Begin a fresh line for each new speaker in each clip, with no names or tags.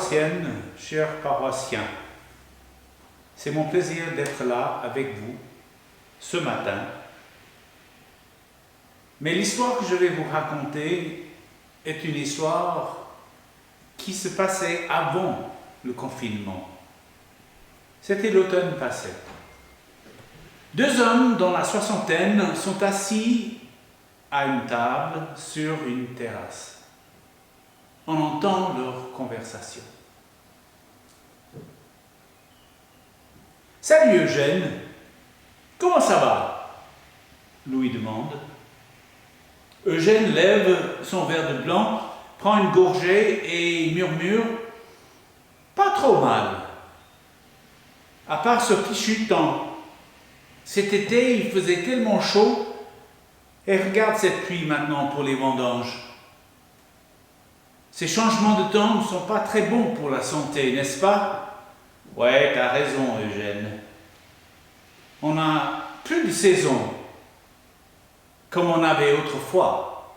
paroissiennes, chers paroissiens, c'est mon plaisir d'être là avec vous ce matin. Mais l'histoire que je vais vous raconter est une histoire qui se passait avant le confinement. C'était l'automne passé. Deux hommes dans la soixantaine sont assis à une table sur une terrasse. On entend leur conversation. « Salut Eugène, comment ça va ?» Louis demande. Eugène lève son verre de blanc, prend une gorgée et murmure « Pas trop mal. À part ce fichu temps. Cet été, il faisait tellement chaud. Et regarde cette pluie maintenant pour les vendanges. Ces changements de temps ne sont pas très bons pour la santé, n'est-ce pas? Ouais, t'as raison, Eugène. On n'a plus de saison, comme on avait autrefois,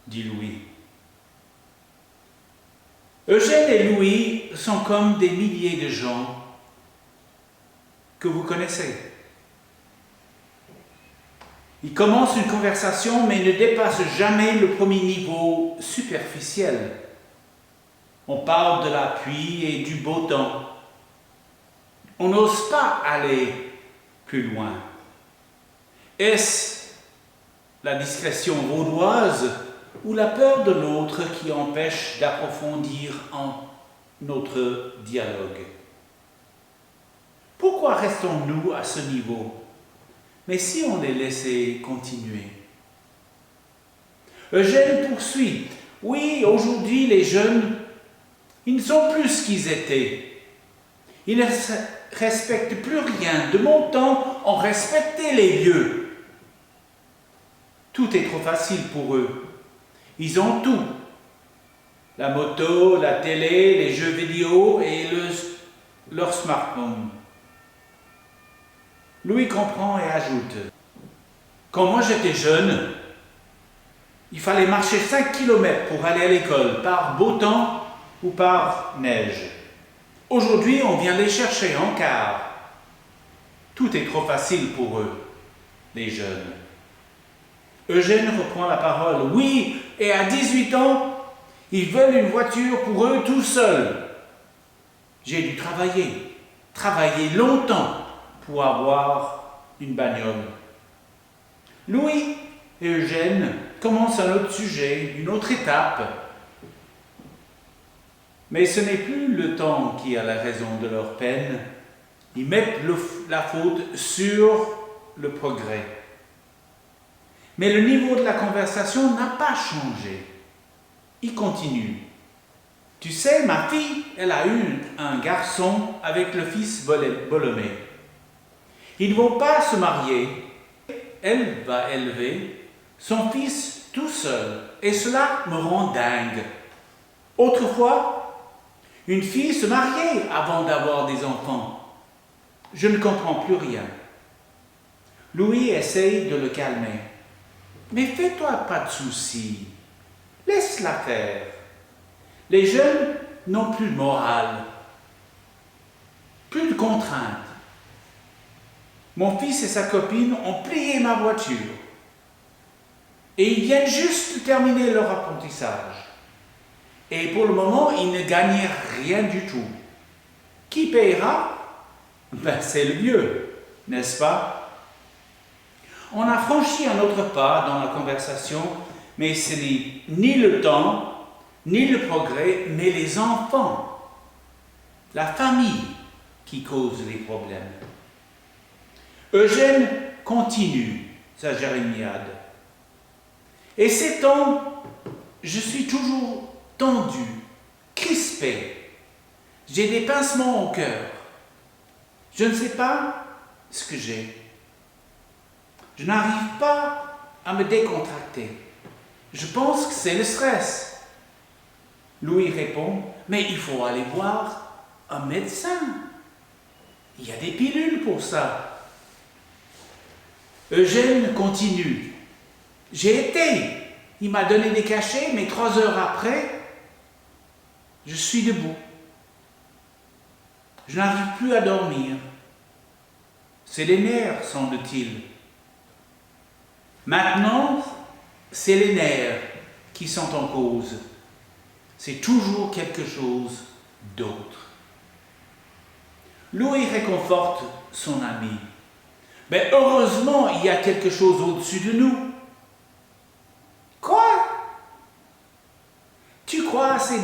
dit Louis. Eugène et Louis sont comme des milliers de gens que vous connaissez. Ils commencent une conversation mais ne dépassent jamais le premier niveau superficiel. On parle de la pluie et du beau temps. On n'ose pas aller plus loin. Est-ce la discrétion vaudoise ou la peur de l'autre qui empêche d'approfondir notre dialogue? Pourquoi restons-nous à ce niveau? Mais si on les laissait continuer? Eugène poursuit. Oui, aujourd'hui, les jeunes, ils ne sont plus ce qu'ils étaient. Ils ne respectent plus rien. De mon temps, on respectait les vieux. Tout est trop facile pour eux. Ils ont tout. La moto, la télé, les jeux vidéo et leur smartphone. Louis comprend et ajoute. Quand moi j'étais jeune, il fallait marcher 5 km pour aller à l'école, par beau temps ou par neige. Aujourd'hui, on vient les chercher en car. Tout est trop facile pour eux, les jeunes. Eugène reprend la parole. Oui, et à 18 ans, ils veulent une voiture pour eux tout seuls. J'ai dû travailler longtemps pour avoir une bagnole. Louis et Eugène commencent un autre sujet, une autre étape. Mais ce n'est plus le temps qui a la raison de leur peine. Ils mettent la faute sur le progrès. Mais le niveau de la conversation n'a pas changé. Il continue. Tu sais, ma fille, elle a eu un garçon avec le fils Bolomé. Ils ne vont pas se marier. Elle va élever son fils tout seul. Et cela me rend dingue. Autrefois, une fille se mariait avant d'avoir des enfants. Je ne comprends plus rien. Louis essaye de le calmer. Mais fais-toi pas de soucis. Laisse-la faire. Les jeunes n'ont plus de morale. Plus de contraintes. Mon fils et sa copine ont plié ma voiture. Et ils viennent juste de terminer leur apprentissage. Et pour le moment, ils ne gagnent rien du tout. Qui payera? Ben, c'est le vieux, n'est-ce pas? On a franchi un autre pas dans la conversation, mais ce n'est ni le temps, ni le progrès, mais les enfants, la famille qui cause les problèmes. Eugène continue sa jérémiade. Et ces temps, je suis toujours tendu, crispé. J'ai des pincements au cœur. Je ne sais pas ce que j'ai. Je n'arrive pas à me décontracter. Je pense que c'est le stress. Louis répond, mais il faut aller voir un médecin. Il y a des pilules pour ça. Eugène continue. J'ai été. Il m'a donné des cachets, mais 3 heures après, je suis debout. Je n'arrive plus à dormir. C'est les nerfs, semble-t-il. Maintenant, c'est les nerfs qui sont en cause. C'est toujours quelque chose d'autre. Louis réconforte son ami. Mais heureusement, il y a quelque chose au-dessus de nous. Quoi? Tu crois à ces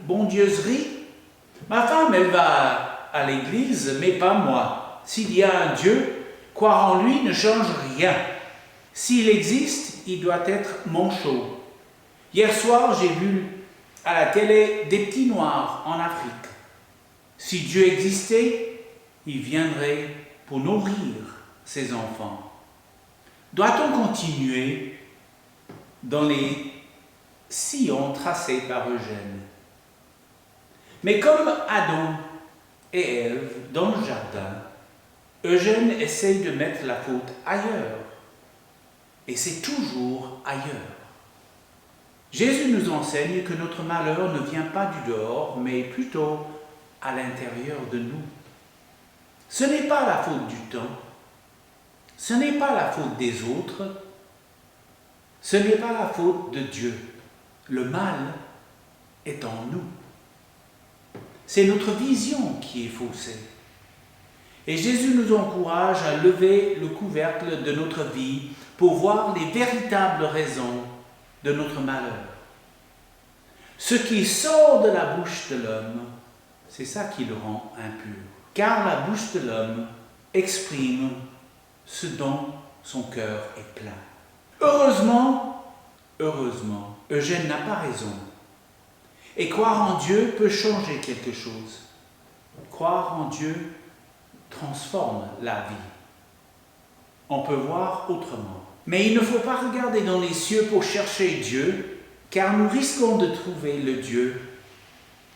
bondieuseries? Ma femme, elle va à l'église, mais pas moi. S'il y a un Dieu, croire en lui ne change rien. S'il existe, il doit être manchot. Hier soir, j'ai vu à la télé des petits noirs en Afrique. Si Dieu existait, il viendrait pour nourrir ses enfants. Doit-on continuer dans les sillons tracés par Eugène? Mais comme Adam et Ève dans le jardin, Eugène essaye de mettre la faute ailleurs. Et c'est toujours ailleurs. Jésus nous enseigne que notre malheur ne vient pas du dehors, mais plutôt à l'intérieur de nous. Ce n'est pas la faute du temps, ce n'est pas la faute des autres, ce n'est pas la faute de Dieu. Le mal est en nous. C'est notre vision qui est faussée. Et Jésus nous encourage à lever le couvercle de notre vie pour voir les véritables raisons de notre malheur. Ce qui sort de la bouche de l'homme, c'est ça qui le rend impur. Car la bouche de l'homme exprime ce dont son cœur est plein. Heureusement, Eugène n'a pas raison. Et croire en Dieu peut changer quelque chose. Croire en Dieu transforme la vie. On peut voir autrement. Mais il ne faut pas regarder dans les cieux pour chercher Dieu, car nous risquons de trouver le Dieu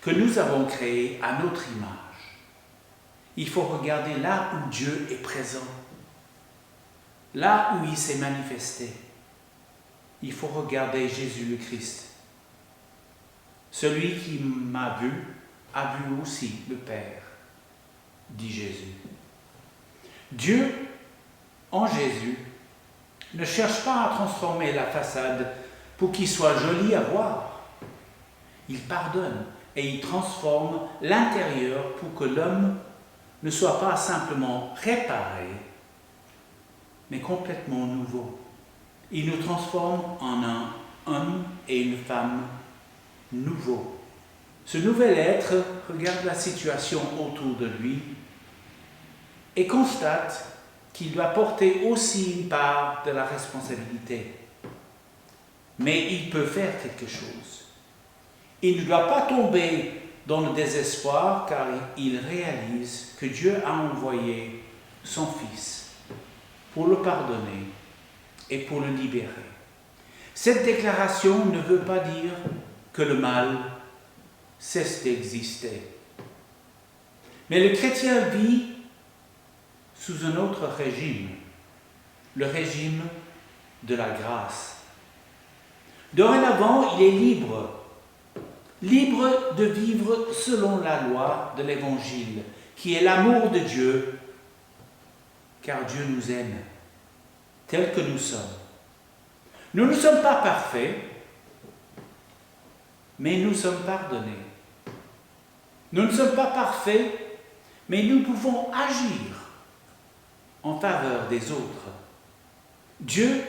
que nous avons créé à notre image. Il faut regarder là où Dieu est présent, là où il s'est manifesté. Il faut regarder Jésus le Christ. Celui qui m'a vu a vu aussi le Père, dit Jésus. Dieu, en Jésus, ne cherche pas à transformer la façade pour qu'il soit joli à voir. Il pardonne et il transforme l'intérieur pour que l'homme ne soit pas simplement réparé, mais complètement nouveau. Il nous transforme en un homme et une femme nouveaux. Ce nouvel être regarde la situation autour de lui et constate qu'il doit porter aussi une part de la responsabilité. Mais il peut faire quelque chose. Il ne doit pas tomber dans le désespoir car il réalise que Dieu a envoyé son Fils pour le pardonner et pour le libérer. Cette déclaration ne veut pas dire que le mal cesse d'exister. Mais le chrétien vit sous un autre régime, le régime de la grâce. Dorénavant, il est libre de vivre selon la loi de l'Évangile, qui est l'amour de Dieu, car Dieu nous aime, tels que nous sommes. Nous ne sommes pas parfaits, mais nous sommes pardonnés. Nous ne sommes pas parfaits, mais nous pouvons agir en faveur des autres. Dieu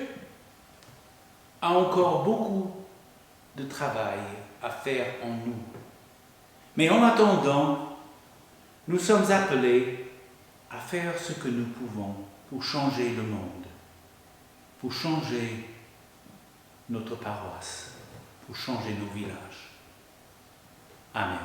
a encore beaucoup de travail à faire en nous. Mais en attendant, nous sommes appelés à faire ce que nous pouvons pour changer le monde, pour changer notre paroisse, pour changer nos villages. Amen.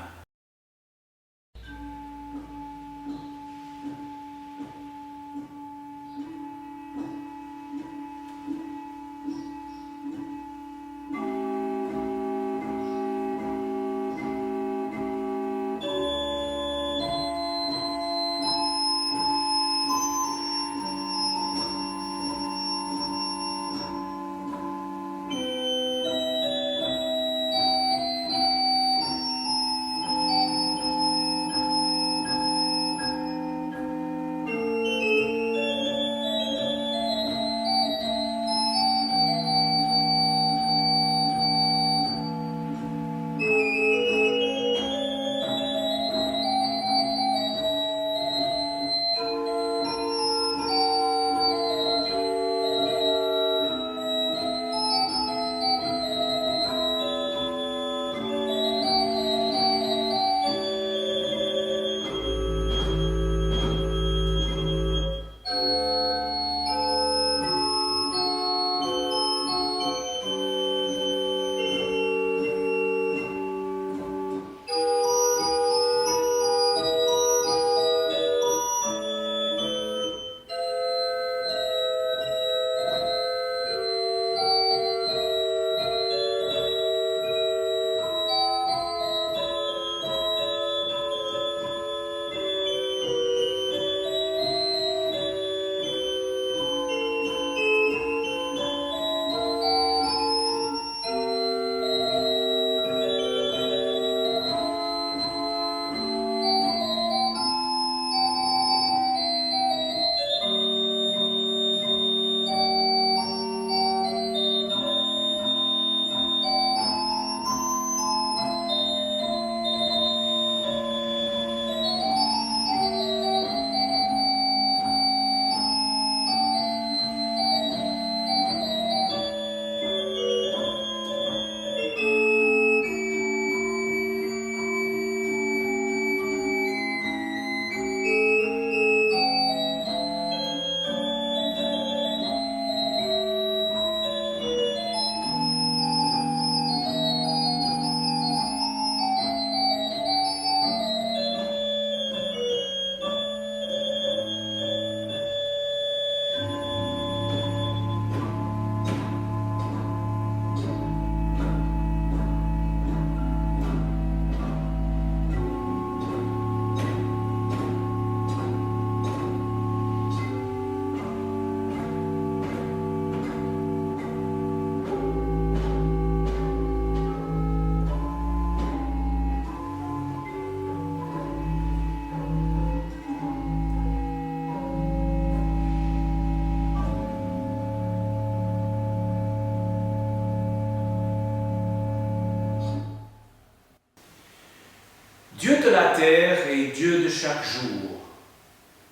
chaque jour.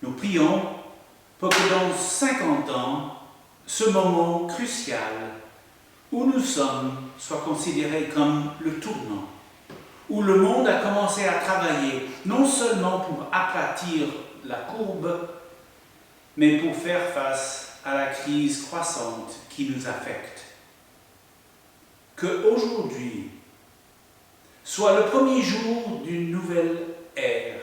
Nous prions pour que dans 50 ans, ce moment crucial où nous sommes soit considéré comme le tournant, où le monde a commencé à travailler non seulement pour aplatir la courbe, mais pour faire face à la crise croissante qui nous affecte. Que aujourd'hui soit le premier jour d'une nouvelle ère,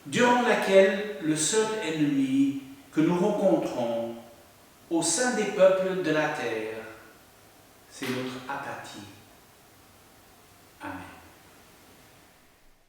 durant laquelle le seul ennemi que nous rencontrons au sein des peuples de la terre, c'est notre apathie. Amen.